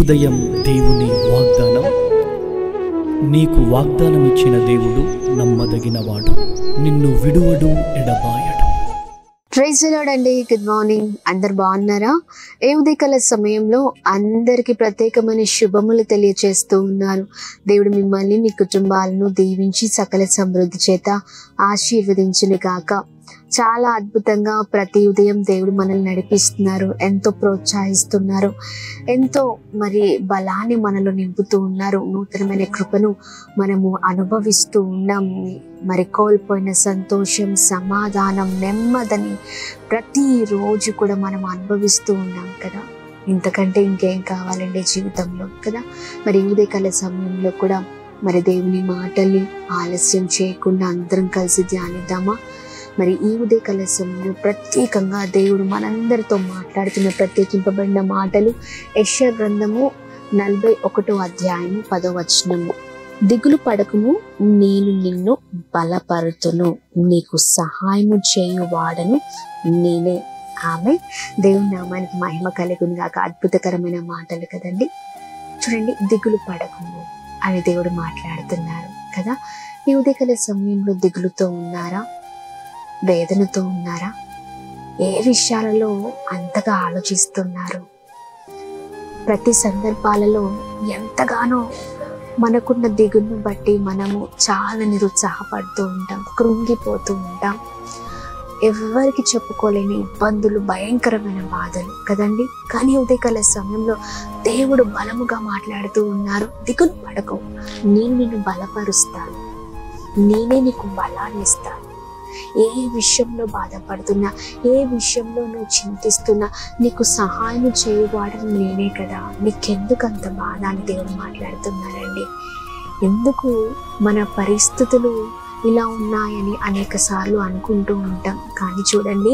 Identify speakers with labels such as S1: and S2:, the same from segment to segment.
S1: ఉదయం దేవుని వాగ్దానం. నీకు వాగ్దానం ఇచ్చిన దేవుడు నమ్మదగినవాడు, నిన్ను విడువడు, ఎడబాయడు.
S2: ప్రైజ్ ది లార్డ్ అండి. Good morning. అందరు బాగున్నారా? ఏ ఉదయకాల సమయంలో అందరికీ ప్రత్యేకమైన శుభములు తెలియచేస్తూ ఉన్నారు. దేవుడు మిమ్మల్ని మీ కుటుంబాలను దీవించి సకల సమృద్ధి చేత ఆశీర్వదించును గాక. చాలా అద్భుతంగా ప్రతి ఉదయం దేవుడు మనల్ని నడిపిస్తున్నారు, ఎంతో ప్రోత్సహిస్తున్నారు, ఎంతో మరి బలాన్ని మనలో నింపుతూ ఉన్నారు. నూతనమైన కృపను మనము అనుభవిస్తూ ఉన్నాం. మరి కోల్పోయిన సంతోషం, సమాధానం, నెమ్మదిని ప్రతిరోజు కూడా మనం అనుభవిస్తూ ఉన్నాం కదా. ఇంతకంటే ఇంకేం కావాలండి జీవితంలో కదా. మరి ఉదయకాల సమయంలో కూడా మరి దేవుని మాటల్ని ఆలస్యం చేయకుండా అందరం కలిసి ధ్యానిద్దామా? మరి ఈ ఉదయకాల సమయంలో ప్రత్యేకంగా దేవుడు మనందరితో మాట్లాడుతున్న ప్రత్యేకింపబడిన మాటలు యెషయా గ్రంథము 41వ అధ్యాయము 10వ వచనము. దిగులు పడకుము, నేను నిన్ను బలపరుతును, నీకు సహాయము చేయువాడను నేనే. ఆమె దేవుని నామానికి మహిమ కలుగును గాక. అద్భుతకరమైన మాటలు కదండి. చూడండి, దిగులు పడకుము అని దేవుడు మాట్లాడుతున్నారు కదా. ఈ ఉదయకాల సమయంలో దిగులుతో ఉన్నారా? వేదనతో ఉన్నారా? ఏ విషయాలలో అంతగా ఆలోచిస్తున్నారు? ప్రతి సందర్భాలలో ఎంతగానో మనకున్న దిగులును బట్టి మనము చాలా నిరుత్సాహపడుతూ ఉంటాం, కృంగిపోతూ ఉంటాం. ఎవరికి చెప్పుకోలేని ఇబ్బందులు, భయంకరమైన బాధలు కదండి. కానీ ఉదయకాల సమయంలో దేవుడు బలముగా మాట్లాడుతూ ఉన్నారు. దిగులు పడకు, నేను నిన్ను బలపరుస్తాను, నేనే నీకు బలాన్ని ఇస్తాను. ఏ విషయంలో బాధపడుతున్నా, ఏ విషయంలో నువ్వు చింతిస్తున్నా, నీకు సహాయం చేయవాడని నేనే కదా. నీకెందుకు అంత బాధ అని దేవుడు మాట్లాడుతున్నారండి. ఎందుకు మన పరిస్థితులు ఇలా ఉన్నాయని అనేక సార్లు అనుకుంటూ ఉంటాం. కానీ చూడండి,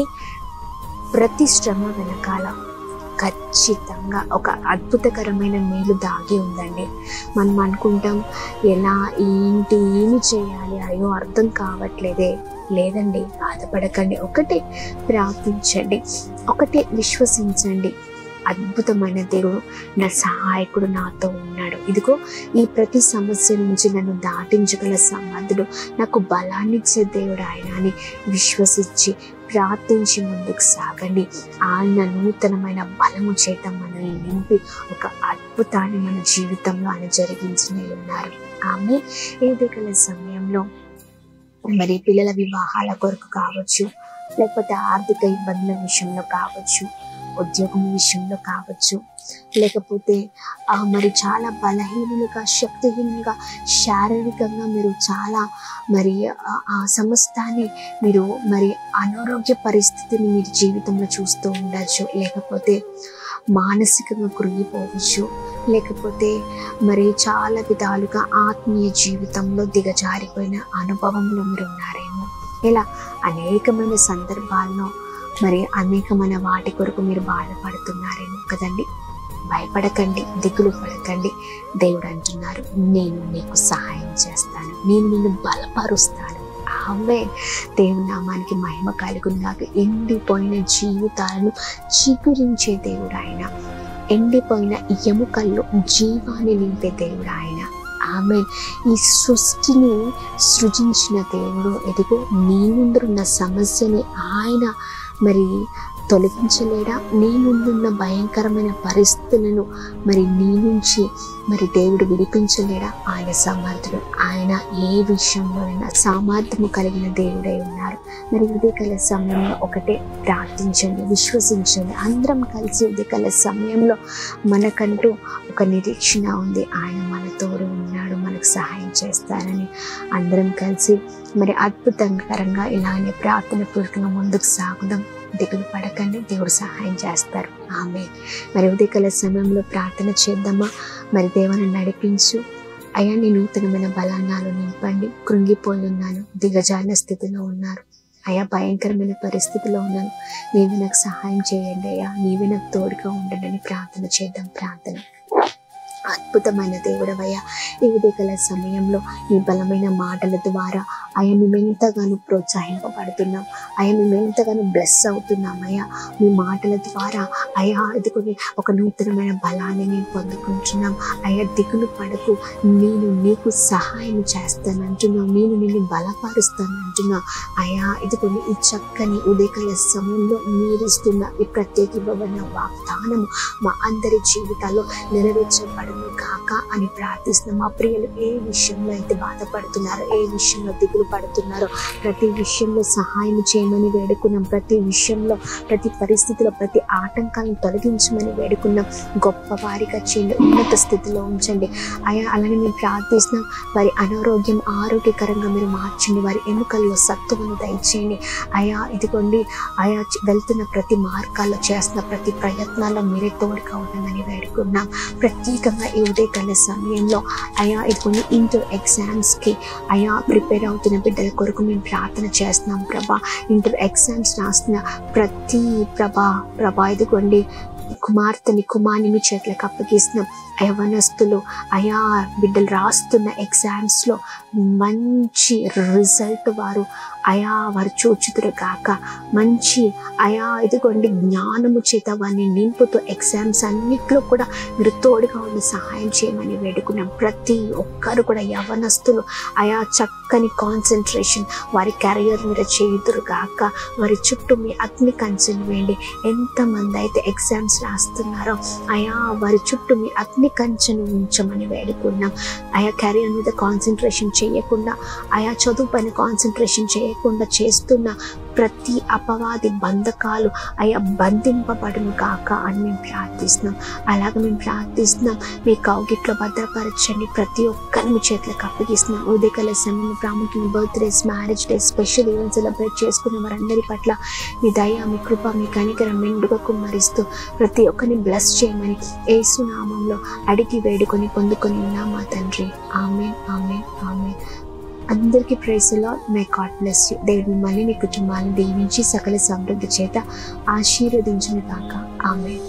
S2: ప్రతి శ్రమ వెనకాల ఖచ్చితంగా ఒక అద్భుతకరమైన మేలు దాగి ఉందండి. మనం అనుకుంటాం, ఎలా, ఏంటి, ఏమి చేయాలి, అయ్యో అర్థం కావట్లేదే. లేదండి, బాధపడకండి. ఒకటే ప్రార్థించండి, ఒకటే విశ్వసించండి. అద్భుతమైన దేవుడు, నా సహాయకుడు నాతో ఉన్నాడు. ఇదిగో ఈ ప్రతి సమస్య నుంచి నన్ను దాటించగల సమర్థుడు, నాకు బలాన్ని ఇచ్చే దేవుడు ఆయన అని విశ్వసించి ప్రార్థించి ముందుకు సాగండి. ఆయన నూతనమైన బలము చేత మనల్ని నింపి ఒక అద్భుతాన్ని మన జీవితంలో ఆయన జరిగించి ఉన్నారు. ఆమె ఏదైనా సమయంలో మరి పిల్లల వివాహాల కొరకు కావచ్చు, లేకపోతే ఆర్థిక ఇబ్బందుల విషయంలో కావచ్చు, ఉద్యోగం విషయంలో కావచ్చు, లేకపోతే మరి చాలా బలహీనులుగా, శక్తిహీనంగా, శారీరకంగా మీరు చాలా మరి ఆ సమస్తాన్ని మీరు మరి అనారోగ్య పరిస్థితిని మీరు జీవితంలో చూస్తూ ఉండొచ్చు. లేకపోతే మానసికంగా కృంగిపోవచ్చు, లేకపోతే మరి చాలా విధాలుగా ఆత్మీయ జీవితంలో దిగజారిపోయిన అనుభవంలో మీరు ఉన్నారేమో. ఇలా అనేకమైన సందర్భాల్లో మరి అనేకమైన వాటి కొరకు మీరు బాధపడుతున్నారేమో కదండి. భయపడకండి, దిగులు పడకండి. దేవుడు అంటున్నారు, నేను నీకు సహాయం చేస్తాను, నేను నిన్ను బలపరుస్తాను. ఆమె దేవుని నామానికి మహిమ కలుగునాక. ఎండిపోయిన జీవితాలను చిగురించే దేవుడు ఆయన. ఎండిపోయిన ఎముకల్లో జీవాన్ని నింపే దేవుడు ఆయన. ఆమె ఈ సృష్టిని సృజించిన దేవుడు. ఎదుగో నీ ముందున్న సమస్యని ఆయన మరి తొలగించలేడా? నీ ముందున్న భయంకరమైన పరిస్థితులను మరి నీ నుంచి మరి దేవుడు విడిపించలేడా? ఆయన సమర్థుడు. ఆయన ఏ విషయంలోనైనా సామర్థ్యము కలిగిన దేవుడై ఉన్నారు. మరి ఉదయకాల సమయంలో ఒకటే ప్రార్థించండి, విశ్వసించండి. అందరం కలిసి ఉదయకాల సమయంలో మనకంటూ ఒక నిరీక్షణ ఉంది. ఆయన మన తోడు ఉన్నాడు, మనకు సహాయం చేస్తారని అందరం కలిసి మరి అద్భుతకరంగా ఇలానే ప్రార్థన పూర్వకంగా ముందుకు సాగుదాం. దిగులు పడకండి, దేవుడు సహాయం చేస్తారు. ఆమె మరి ఉదయకాల సమయంలో ప్రార్థన చేద్దామా? మరి దేవుని నడిపించు అయ్యా, నీ నూతనమైన బలాన్నాలు నింపండి. కృంగిపోయి ఉన్నాను, దిగజారిన స్థితిలో ఉన్నారు అయ్యా, భయంకరమైన పరిస్థితిలో ఉన్నాను, నీవే నాకు సహాయం చేయండి అయ్యా, నీవే నాకు తోడుగా ఉండండి అని ప్రార్థన చేద్దాం. ప్రార్థన. అద్భుతమైన దేవుడవయ్యా. ఈ ఉదయకాల సమయంలో మీ బలమైన మాటల ద్వారా అయ్యా మేము ఎంతగానో ప్రోత్సహింపబడుతున్నాం, అయ్యా మేము ఎంతగానో బ్లెస్ అవుతున్నామయ్యా. మీ మాటల ద్వారా అయ్యా ఎదుగుని ఒక నూతనమైన బలాన్ని మేము పొందుకుంటున్నాం. అయ్యా దిగులు పడకు, నేను నీకు సహాయం చేస్తానంటున్నావు, నేను నిన్ను బలపరుస్తానంటున్నావు. అయ్యా ఎదుగుని ఈ చక్కని ఉదయకాల సమయంలో మీరిస్తున్న ఈ ప్రత్యేకమైన వాగ్దానము మా అందరి జీవితాల్లో నెరవేర్చబడును కాక అని ప్రార్థిస్తున్నాం. మా ప్రియులు ఏ విషయంలో అయితే బాధపడుతున్నారో, ఏ విషయంలో దిగులు పడుతున్నారో ప్రతి విషయంలో సహాయం చేయమని వేడుకున్నాం. ప్రతి విషయంలో, ప్రతి పరిస్థితిలో, ప్రతి ఆటంకాలను తొలగించమని వేడుకున్నాం. గొప్ప వారిగా చేయండి, ఉన్నత స్థితిలో ఉంచండి అయ్యా. అలానే మేము ప్రార్థిస్తున్నాం, వారి అనారోగ్యం ఆరోగ్యకరంగా మీరు మార్చండి, వారి ఎముకల్లో సత్తువను దయచేయండి అయ్యా. ఇదిగోండి అయా వెళ్తున్న ప్రతి మార్గాల్లో, చేస్తున్న ప్రతి ప్రయత్నాల్లో మీరే తోడుగా ఉండమని వేడుకున్నాం. ప్రత్యేకంగా ఈ ఉదయకాల సమయంలో అయా ఇదిగోండి ఇంటర్ ఎగ్జామ్స్కి అయా ప్రిపేర్ అవుతున్న బిడ్డల కొరకు మేము ప్రార్థన చేస్తున్నాం ప్రభా. ఇంటర్ ఎగ్జామ్స్ రాస్తున్న ప్రతి ప్రభా ఇదిగోండి కుమార్తెని కుమార్ని మీ చేతులకు అప్పగిస్తున్నాం. యవనస్తులు అయా బిడ్డలు రాస్తున్న ఎగ్జామ్స్లో మంచి రిజల్ట్ వారు చూచుదురు కాక, మంచి అయా ఇదిగోండి జ్ఞానము చేత వారిని నింపుతూ ఎగ్జామ్స్ అన్నిట్లో కూడా మీరు తోడుగా ఉండి సహాయం చేయమని వేడుకున్నాం. ప్రతి ఒక్కరు కూడా యవనస్తులు అయా చక్కని కాన్సన్ట్రేషన్ వారి కెరియర్ మీద చేయుదురు కాక, వారి చుట్టూ మీ అగ్ని కంచెను వేయండి. ఎంతమంది అయితే ఎగ్జామ్స్ రాస్తున్నారో అయా వారి చుట్టూ మీ అగ్ని కంచెను ఉంచమని వేడుకున్నాం. ఆయా కెరియర్ మీద కాన్సన్ట్రేషన్ చేయకుండా, ఆయా చదువు పైన కాన్సన్ట్రేషన్ చేయకుండా చేస్తున్న ప్రతి అపవాది బంధకాలు అయా బంధింపబడును కాక అని మేము ప్రార్థిస్తున్నాం. అలాగే మేము ప్రార్థిస్తున్నాం, మీ కౌగిట్లో భద్రపరచండి. ప్రతి ఒక్కరిని మీ చేతులకు అప్పగిస్తున్నాం. ఉదయకాల సమయంలో ప్రాముఖ్యంగా birthdays, marriage days, special events celebrate చేసుకున్న వారందరి పట్ల మీ దయ, మీ కృప, మీ కనికరం మెండుగా కుమ్మరిస్తూ ప్రతి ఒక్కరిని బ్లెస్ చేయమని యేసు నామంలో అడిగి వేడుకొని పొందుకొని ఉన్నాం మా తండ్రి. ఆమేన్, ఆమేన్, ఆమేన్. అందరికీ praise the Lord. May God bless you. దేవుడు మిమ్మల్ని మీ కుటుంబాలను దీవించి సకల సమృద్ధి చేత ఆశీర్వదించును కాక. ఆమేన్.